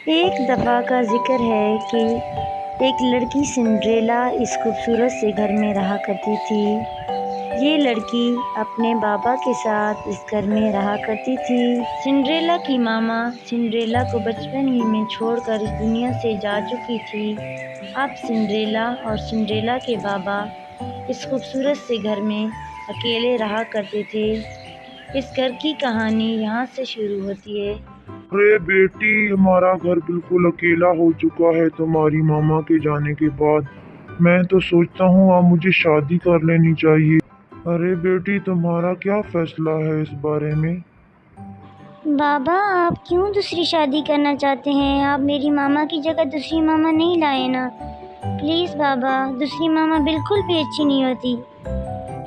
ایک دفعہ کا ذکر ہے کہ ایک لڑکی سنڈریلا اس خوبصورت سے گھر میں رہا کرتی تھی۔ یہ لڑکی اپنے بابا کے ساتھ اس گھر میں رہا کرتی تھی۔ سنڈریلا کی ماما سنڈریلا کو بچپن ہی میں چھوڑ کر اس دنیا سے جا چکی تھی۔ اب سنڈریلا اور سنڈریلا کے بابا اس خوبصورت سے گھر میں اکیلے رہا کرتے تھے۔ اس گھر کی کہانی یہاں سے شروع ہوتی ہے۔ ارے بیٹی، ہمارا گھر بالکل اکیلا ہو چکا ہے تمہاری ماما کے جانے کے بعد۔ میں تو سوچتا ہوں اب مجھے شادی کر لینی چاہیے۔ ارے بیٹی، تمہارا کیا فیصلہ ہے اس بارے میں؟ بابا، آپ کیوں دوسری شادی کرنا چاہتے ہیں؟ آپ میری ماما کی جگہ دوسری ماما نہیں لائے نا۔ پلیز بابا، دوسری ماما بالکل بھی اچھی نہیں ہوتی۔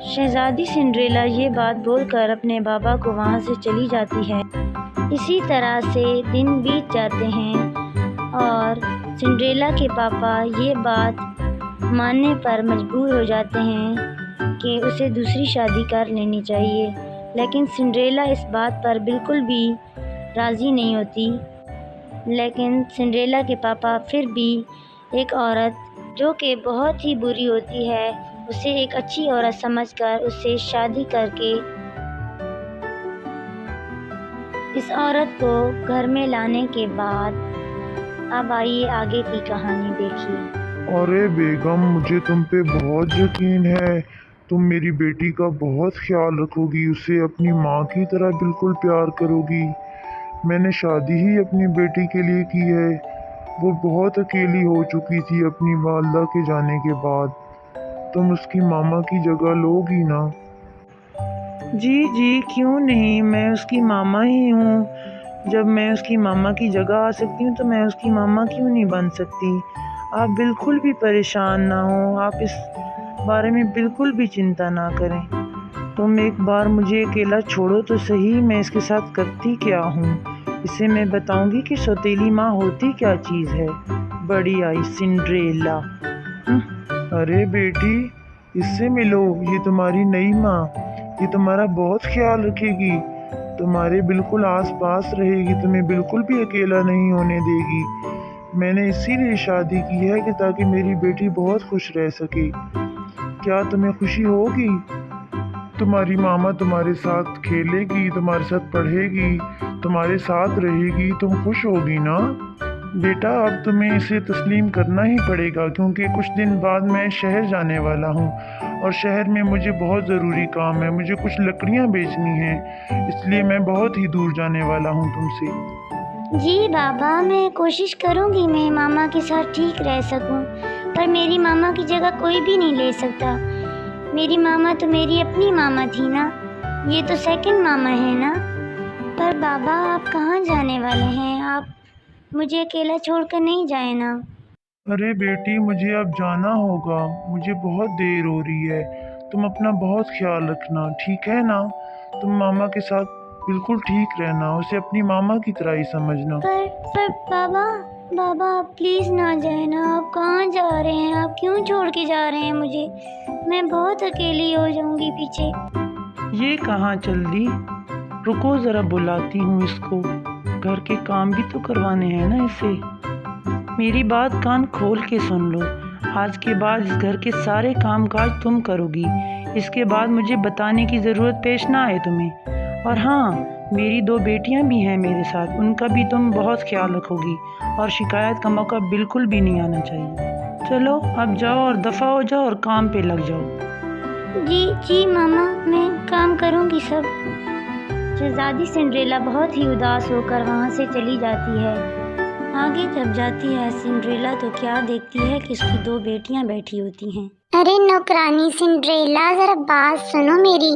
شہزادی سنڈریلا یہ بات بول کر اپنے بابا کو وہاں سے چلی جاتی ہے۔ اسی طرح سے دن بیت جاتے ہیں اور سنڈریلا کے پاپا یہ بات ماننے پر مجبور ہو جاتے ہیں کہ اسے دوسری شادی کر لینی چاہیے، لیکن سنڈریلا اس بات پر بالکل بھی راضی نہیں ہوتی۔ لیکن سنڈریلا کے پاپا پھر بھی ایک عورت جو کہ بہت ہی بری ہوتی ہے اسے ایک اچھی عورت سمجھ کر اس سے شادی کر کے اس عورت کو گھر میں لانے کے بعد اب آئیے آگے کی کہانی دیکھیے۔ ارے بیگم، مجھے تم پہ بہت یقین ہے۔ تم میری بیٹی کا بہت خیال رکھو گی، اسے اپنی ماں کی طرح بالکل پیار کرو گی۔ میں نے شادی ہی اپنی بیٹی کے لیے کی ہے۔ وہ بہت اکیلی ہو چکی تھی اپنی والدہ کے جانے کے بعد۔ تم اس کی ماما کی جگہ لو گی نا؟ جی کیوں نہیں، میں اس کی ماما ہی ہوں۔ جب میں اس کی ماما کی جگہ آ سکتی ہوں تو میں اس کی ماما کیوں نہیں بن سکتی؟ آپ بالکل بھی پریشان نہ ہوں، آپ اس بارے میں بالکل بھی چنتا نہ کریں۔ تم ایک بار مجھے اکیلا چھوڑو تو صحیح، میں اس کے ساتھ کرتی کیا ہوں اسے میں بتاؤں گی کہ سوتیلی ماں ہوتی کیا چیز ہے۔ بڑی آئی سنڈریلا۔ ارے بیٹی، اس سے ملو، یہ تمہاری نئی ماں، یہ تمہارا بہت خیال رکھے گی، تمہارے بالکل آس پاس رہے گی، تمہیں بالکل بھی اکیلا نہیں ہونے دے گی۔ میں نے اسی لیے شادی کی ہے کہ تاکہ میری بیٹی بہت خوش رہ سکے۔ کیا تمہیں خوشی ہوگی؟ تمہاری ماما تمہارے ساتھ کھیلے گی، تمہارے ساتھ پڑھے گی، تمہارے ساتھ رہے گی، تم خوش ہوگی نا؟ بیٹا، اب تمہیں اسے تسلیم کرنا ہی پڑے گا، کیونکہ کچھ دن بعد میں شہر جانے والا ہوں اور شہر میں مجھے بہت ضروری کام ہے، مجھے کچھ لکڑیاں بیچنی ہیں، اس لیے میں بہت ہی دور جانے والا ہوں تم سے۔ جی بابا، میں کوشش کروں گی میں ماما کے ساتھ ٹھیک رہ سکوں، پر میری ماما کی جگہ کوئی بھی نہیں لے سکتا۔ میری ماما تو میری اپنی ماما تھی نا، یہ تو سیکنڈ ماما ہے نا۔ پر بابا، آپ کہاں جانے والے ہیں؟ آپ مجھے اکیلا چھوڑ کر نہیں جائیں نا۔ ارے بیٹی، مجھے اب جانا ہوگا، مجھے بہت دیر ہو رہی ہے، تم اپنا بہت خیال رکھنا، ٹھیک ہے نا؟ تم ماما کے ساتھ بالکل ٹھیک رہنا، اسے اپنی ماما کی طرح ہی سمجھنا۔ پر بابا آپ پلیز نہ جائیں نا، آپ کہاں جا رہے ہیں؟ آپ کیوں چھوڑ کے جا رہے ہیں مجھے؟ میں بہت اکیلی ہو جاؤں گی پیچھے۔ یہ کہاں چل دی؟ رکو ذرا بلاتی ہوں اس کو، گھر کے کام بھی تو کروانے ہیں نا اسے۔ میری بات کان کھول کے سن لو، آج کے بعد اس گھر کے سارے کام کاج تم کرو گی، اس کے بعد مجھے بتانے کی ضرورت پیش نہ آئے تمہیں۔ اور ہاں، میری 2 بیٹیاں بھی ہیں میرے ساتھ، ان کا بھی تم بہت خیال رکھو گی، اور شکایت کا موقع بالکل بھی نہیں آنا چاہیے۔ چلو اب جاؤ اور دفع ہو جاؤ اور کام پہ لگ جاؤ۔ جی ماما، میں کام کروں گی سب۔ شہزادی سنڈریلا بہت ہی اداس ہو کر وہاں سے چلی جاتی ہے۔ آگے جب جاتی ہے سنڈریلا تو کیا دیکھتی ہے کہ اس کی 2 بیٹیاں بیٹھی ہوتی ہیں۔ ارے نوکرانی سنڈریلا، ذرا بات سنو میری،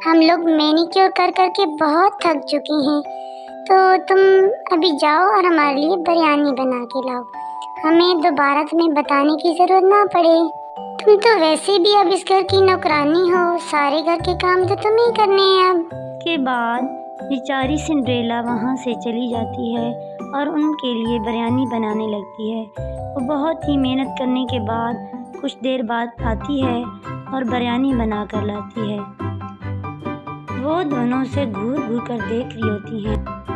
ہم لوگ مینیکیور کر کر کے بہت تھک چکے ہیں، تو تم ابھی جاؤ اور ہمارے لیے بریانی بنا کے لاؤ، ہمیں دوبارہ تمہیں بتانے کی ضرورت نہ پڑے۔ تم تو ویسے بھی اب اس گھر کی نوکرانی ہو، سارے گھر کے کام تو تمہیں ہی کرنے ہیں اب۔ کے بعد بیچاری سنڈریلا وہاں سے چلی جاتی ہے اور ان کے لیے بریانی بنانے لگتی ہے۔ وہ بہت ہی محنت کرنے کے بعد کچھ دیر بعد آتی ہے اور بریانی بنا کر لاتی ہے۔ وہ دونوں اسے گھور گھور کر دیکھ رہی ہوتی ہیں۔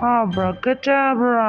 Abracadabra,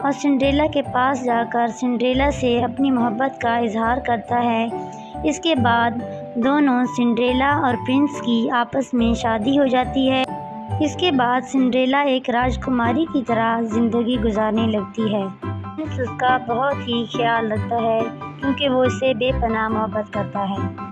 اور سنڈریلا کے پاس جا کر سنڈریلا سے اپنی محبت کا اظہار کرتا ہے۔ اس کے بعد دونوں سنڈریلا اور پرنس کی آپس میں شادی ہو جاتی ہے۔ اس کے بعد سنڈریلا ایک راجکماری کی طرح زندگی گزارنے لگتی ہے۔ پرنس اس کا بہت ہی خیال رکھتا ہے کیونکہ وہ اسے بے پناہ محبت کرتا ہے۔